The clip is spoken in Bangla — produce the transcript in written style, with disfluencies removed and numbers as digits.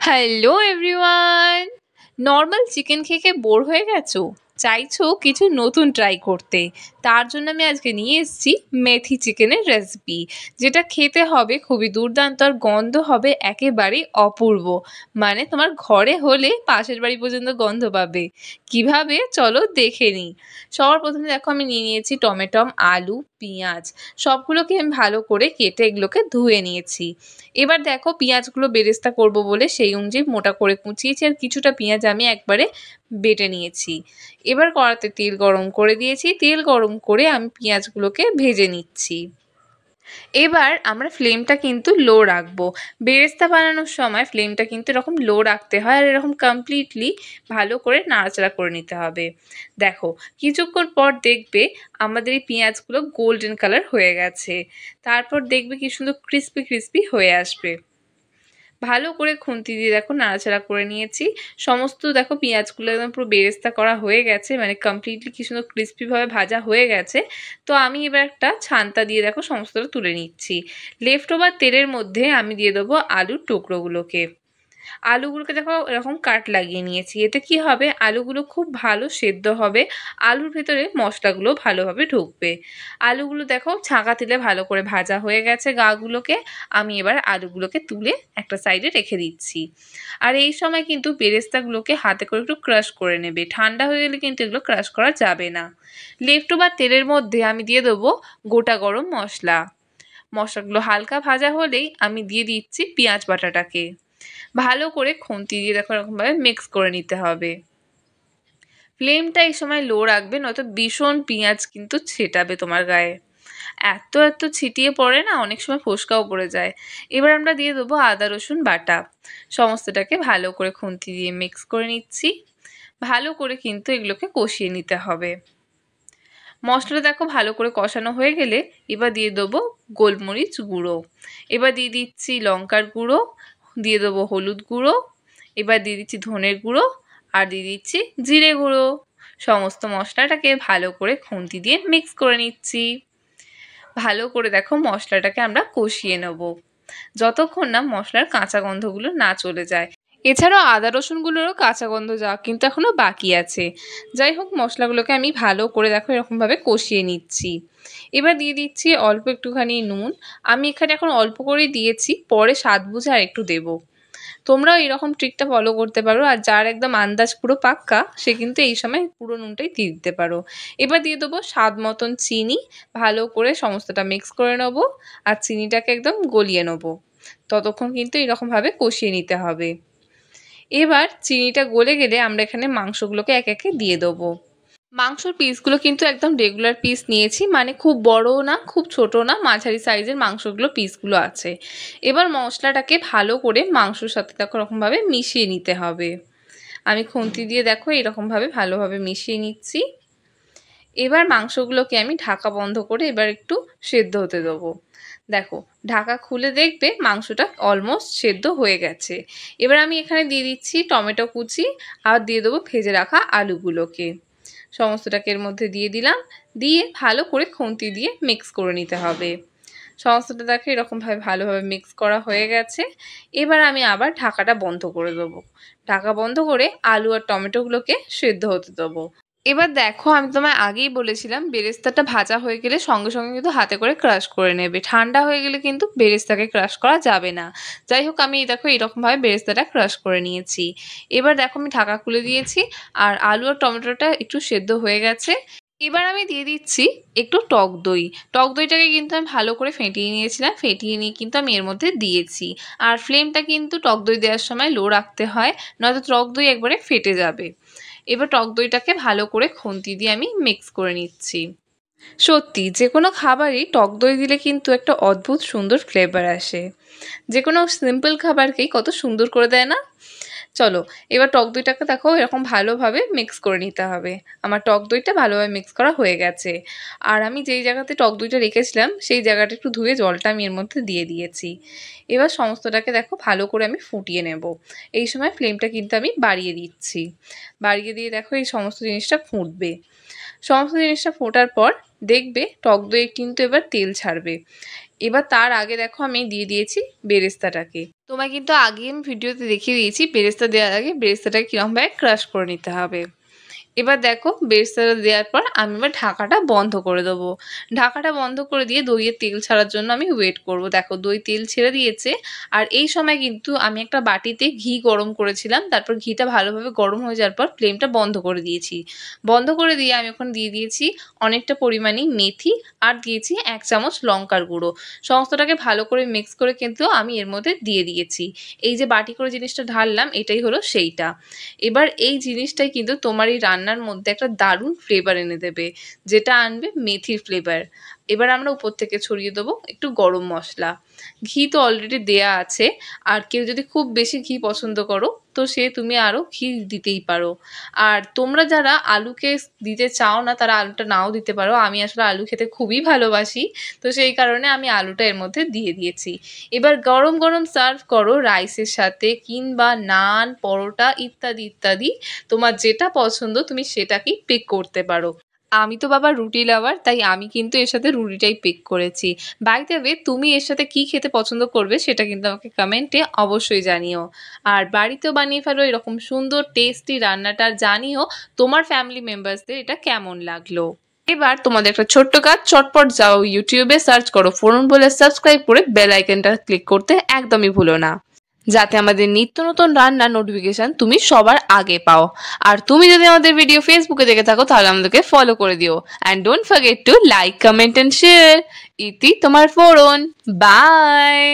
Hello everyone! নরমাল চিকেন খেয়ে খেয়ে বোর হয়ে গেছো? চাইছো কিছু নতুন ট্রাই করতে? তার জন্য আমি আজকে নিয়ে এসেছি মেথি চিকেনের রেসিপি, যেটা খেতে হবে খুবই দুর্দান্ত আর গন্ধ হবে একেবারেই অপূর্ব। মানে তোমার ঘরে হলে পাশের বাড়ি পর্যন্ত গন্ধ পাবে। কিভাবে চলো দেখে নিই। সবার প্রথমে দেখো আমি নিয়ে নিয়েছি টমেটো, আলু, পেঁয়াজ। সবগুলোকে আমি ভালো করে কেটে এগুলোকে ধুয়ে নিয়েছি। এবার দেখো পেঁয়াজগুলো বেরেস্তা করব বলে সেই অনুযায়ী মোটা করে কুচিয়েছি, আর কিছুটা পেঁয়াজ আমি একবারে বেটে নিয়েছি। এবার কড়াতে তেল গরম করে দিয়েছি, তেল গরম করে আমি পেঁয়াজগুলোকে ভেজে নিচ্ছি। এবার আমরা ফ্লেমটা কিন্তু লো রাখবো। বেরেস্তা বানানোর সময় ফ্লেমটা কিন্তু এরকম লো রাখতে হয়, আর এরকম কমপ্লিটলি ভালো করে নাড়াচাড়া করে নিতে হবে। দেখো কিছুক্ষণ পর দেখবে আমাদের এই পেঁয়াজগুলো গোল্ডেন কালার হয়ে গেছে। তারপর দেখবে কি সুন্দর ক্রিস্পি ক্রিস্পি হয়ে আসবে। ভালো করে খুন্তি দিয়ে দেখো নাড়াচাড়া করে নিয়েছি। সমস্ত দেখো পেঁয়াজগুলো একদম পুরো বেরেস্তা করা হয়ে গেছে, মানে কমপ্লিটলি কি সুন্দর ক্রিস্পিভাবে ভাজা হয়ে গেছে। তো আমি এবার একটা ছান্তা দিয়ে দেখো সমস্তটা তুলে নিচ্ছি। লেফট ওভার তেলের মধ্যে আমি দিয়ে দেবো আলুর টুকরোগুলোকে। আলুগুলোকে দেখো এরকম কাট লাগিয়ে নিয়েছি। এতে কি হবে, আলুগুলো খুব ভালো সেদ্ধ হবে, আলুর ভেতরে মশলাগুলো ভালোভাবে ঢুকবে। আলুগুলো দেখো ছাঁকা তেলে ভালো করে ভাজা হয়ে গেছে গাগুলোকে। আমি এবার আলুগুলোকে তুলে একটা সাইডে রেখে দিচ্ছি। আর এই সময় কিন্তু বেরেস্তাগুলোকে হাতে করে একটু ক্রাশ করে নেবে, ঠান্ডা হয়ে গেলে কিন্তু এগুলো ক্রাশ করা যাবে না। লেফট ওভার তেলের মধ্যে আমি দিয়ে দেবো গোটা গরম মশলা। মশলাগুলো হালকা ভাজা হলেই আমি দিয়ে দিচ্ছি পেঁয়াজ বাটাটাকে। ভালো করে খুন্তি দিয়ে দেখো এরকমভাবে মিক্স করে নিতে হবে। ফ্লেমটা এই সময় লো রাখবে, নয়তো ভীষণ পেঁয়াজ কিন্তু ছেটাবে তোমার গায়ে। এত এত ছিটিয়ে পড়ে না, অনেক সময় ফোসকাও পড়ে যায়। এবার আমরা দিয়ে দেবো আদা রসুন বাটা। সমস্তটাকে ভালো করে খুন্তি দিয়ে মিক্স করে নিচ্ছি। ভালো করে কিন্তু এগুলোকে কষিয়ে নিতে হবে। মশলাটা দেখো ভালো করে কষানো হয়ে গেলে এবার দিয়ে দেবো গোলমরিচ গুঁড়ো। এবার দিয়ে দিচ্ছি লঙ্কার গুঁড়ো, দিয়ে দেবো হলুদ গুঁড়ো, এবার দিয়ে দিচ্ছি ধনের গুঁড়ো, আর দিয়ে দিচ্ছি জিরে গুঁড়ো। সমস্ত মশলাটাকে ভালো করে খুন্তি দিয়ে মিক্স করে নিচ্ছি। ভালো করে দেখো মশলাটাকে আমরা কষিয়ে নেব, যতক্ষণ না মশলার কাঁচা গন্ধগুলো না চলে যায়। এছাড়াও আদা রসুনগুলোরও কাঁচা গন্ধ যাওয়া কিন্তু এখনও বাকি আছে। যাই হোক, মশলাগুলোকে আমি ভালো করে দেখো এরকমভাবে কষিয়ে নিচ্ছি। এবার দিয়ে দিচ্ছি অল্প একটুখানি নুন। আমি এখানে এখন অল্প করেই দিয়েছি, পরে স্বাদ বুঝে আর একটু দেবো। তোমরাও এরকম ট্রিকটা ফলো করতে পারো, আর যার একদম আন্দাজ পুরো পাক্কা সে কিন্তু এই সময় পুরো নুনটাই দিয়ে দিতে পারো। এবার দিয়ে দেবো স্বাদ মতন চিনি। ভালো করে সমস্তটা মিক্স করে নেবো, আর চিনিটাকে একদম গলিয়ে নেবো। ততক্ষণ কিন্তু এরকমভাবে কষিয়ে নিতে হবে। এবার চিনিটা গলে গেলে আমরা এখানে মাংসগুলোকে একে একে দিয়ে দেবো। মাংসর পিসগুলো কিন্তু একদম রেগুলার পিস নিয়েছি, মানে খুব বড়ও না খুব ছোটো না, মাঝারি সাইজের মাংসগুলো পিসগুলো আছে। এবার মশলাটাকে ভালো করে মাংসর সাথে দেখো এরকমভাবে মিশিয়ে নিতে হবে। আমি খুন্তি দিয়ে দেখো এরকমভাবে ভালোভাবে মিশিয়ে নিচ্ছি। এবার মাংসগুলোকে আমি ঢাকা বন্ধ করে এবার একটু সেদ্ধ হতে দেবো। দেখো ঢাকা খুলে দেখবে মাংসটা অলমোস্ট সেদ্ধ হয়ে গেছে। এবার আমি এখানে দিয়ে দিচ্ছি টমেটো কুচি, আর দিয়ে দেবো ভেজে রাখা আলুগুলোকে। সমস্তটাকে এর মধ্যে দিয়ে দিলাম, দিয়ে ভালো করে খুন্তি দিয়ে মিক্স করে নিতে হবে। সমস্তটা দেখো এরকমভাবে ভালোভাবে মিক্স করা হয়ে গেছে। এবার আমি আবার ঢাকাটা বন্ধ করে দেবো। ঢাকা বন্ধ করে আলু আর টমেটোগুলোকে সেদ্ধ হতে দেবো। এবার দেখো আমি তোমায় আগেই বলেছিলাম বেরেস্তাটা ভাজা হয়ে গেলে সঙ্গে সঙ্গে কিন্তু হাতে করে ক্রাশ করে নেবে, ঠান্ডা হয়ে গেলে কিন্তু বেরেস্তাকে ক্রাশ করা যাবে না। যাই হোক, আমি দেখো এরকমভাবে বেরেস্তাটা ক্রাশ করে নিয়েছি। এবার দেখো আমি ঢাকা খুলে দিয়েছি, আর আলু আর টমেটোটা একটু সেদ্ধ হয়ে গেছে। এবার আমি দিয়ে দিচ্ছি একটু টক দই। টক দইটাকে কিন্তু আমি ভালো করে ফেটিয়ে নিয়েছিলাম, ফেটিয়ে নিয়ে কিন্তু আমি এর মধ্যে দিয়েছি। আর ফ্লেমটা কিন্তু টক দই দেওয়ার সময় লো রাখতে হয়, নয়তো টক দই একবারে ফেটে যাবে। এবার টক দইটাকে ভালো করে খুন্তি দিয়ে আমি মিক্স করে নিচ্ছি। সত্যি যে কোনো খাবারই টক দই দিলে কিন্তু একটা অদ্ভুত সুন্দর ফ্লেভার আসে। যে কোনো সিম্পল খাবারকেই কত সুন্দর করে দেয় না। চলো এবার টক দইটাকে দেখো এরকম ভালোভাবে মিক্স করে নিতে হবে। আমার টক দইটা ভালোভাবে মিক্স করা হয়ে গেছে। আর আমি যেই জায়গাতে টক দইটা রেখেছিলাম সেই জায়গাটা একটু ধুয়ে জলটা আমি এর মধ্যে দিয়ে দিয়েছি। এবার সমস্তটাকে দেখো ভালো করে আমি ফুটিয়ে নেব। এই সময় ফ্লেমটা কিন্তু আমি বাড়িয়ে দিচ্ছি। বাড়িয়ে দিয়ে দেখো এই সমস্ত জিনিসটা ফুটবে। সমস্ত জিনিসটা ফোটার পর দেখবে টক দইয়ে কিন্তু এবার তেল ছাড়বে। এবার তার আগে দেখো আমি দিয়ে দিয়েছি বেরেস্তাটাকে। তোমায় কিন্তু আগে আমি ভিডিওতে দেখিয়ে দিয়েছি বেরেস্তা দেওয়ার আগে বেরেস্তাটাকে কীরকমভাবে ক্রাশ করে নিতে হবে। এবার দেখো বেরেস্তাটা দেওয়ার পর আমি এবার ঢাকাটা বন্ধ করে দেবো। ঢাকাটা বন্ধ করে দিয়ে দইয়ের তেল ছাড়ার জন্য আমি ওয়েট করব। দেখো দই তেল ছেড়ে দিয়েছে। আর এই সময় কিন্তু আমি একটা বাটিতে ঘি গরম করেছিলাম, তারপর ঘিটা ভালোভাবে গরম হয়ে যাওয়ার পর ফ্লেমটা বন্ধ করে দিয়েছি। বন্ধ করে দিয়ে আমি এখন দিয়ে দিয়েছি অনেকটা পরিমাণেই মেথি আর দিয়েছি 1 চামচ লঙ্কার গুঁড়ো। সমস্তটাকে ভালো করে মিক্স করে কিন্তু আমি এর মধ্যে দিয়ে দিয়েছি। এই যে বাটি করে জিনিসটা ঢাললাম এটাই হলো সেইটা। এবার এই জিনিসটাই কিন্তু তোমার এই রান্নার মধ্যে একটা দারুণ ফ্লেভার এনে দেবে, যেটা আনবে মেথির ফ্লেভার। এবার আমরা উপর থেকে ছড়িয়ে দেবো একটু গরম মশলা। ঘি তো অলরেডি দেয়া আছে, আর কেউ যদি খুব বেশি ঘি পছন্দ করো তো তুমি আরও ঘি দিতেই পারো। আর তোমরা যারা আলুকে দিতে চাও না তারা আলুটা নাও দিতে পারো। আমি আসলে আলু খেতে খুবই ভালোবাসি, তো সেই কারণে আমি আলুটা এর মধ্যে দিয়ে দিয়েছি। এবার গরম গরম সার্ভ করো রাইসের সাথে, কিংবা নান, পরোটা ইত্যাদি ইত্যাদি। তোমার যেটা পছন্দ তুমি সেটাকেই পিক করতে পারো। আমি তো বাবা রুটি লাভার, তাই আমি কিন্তু এর সাথে রুটিটাই পিক করেছি। বাই দ্য ওয়ে, তুমি এর সাথে কি খেতে পছন্দ করবে সেটা কিন্তু আমাকে কমেন্টে অবশ্যই জানিও। আর বাড়িতেও বানিয়ে ফেলো এরকম সুন্দর টেস্টি রান্নাটা, জানিও তোমার ফ্যামিলি মেম্বার্সদের এটা কেমন লাগলো। এবার তোমাদের একটা ছোট্ট কাজ, চটপট যাও ইউটিউবে সার্চ করো ফোরন বলে, সাবস্ক্রাইব করে বেল আইকনটা ক্লিক করতে একদমই ভুলো না, যাতে আমাদের নিত্য নতুন রান্নার নোটিফিকেশন তুমি সবার আগে পাও। আর তুমি যদি আমাদের ভিডিও ফেসবুকে দেখে থাকো তাহলে আমাদেরকে ফলো করে দিও। And don't forget to like, comment and share. ইতি তোমার ফোরন। বাই।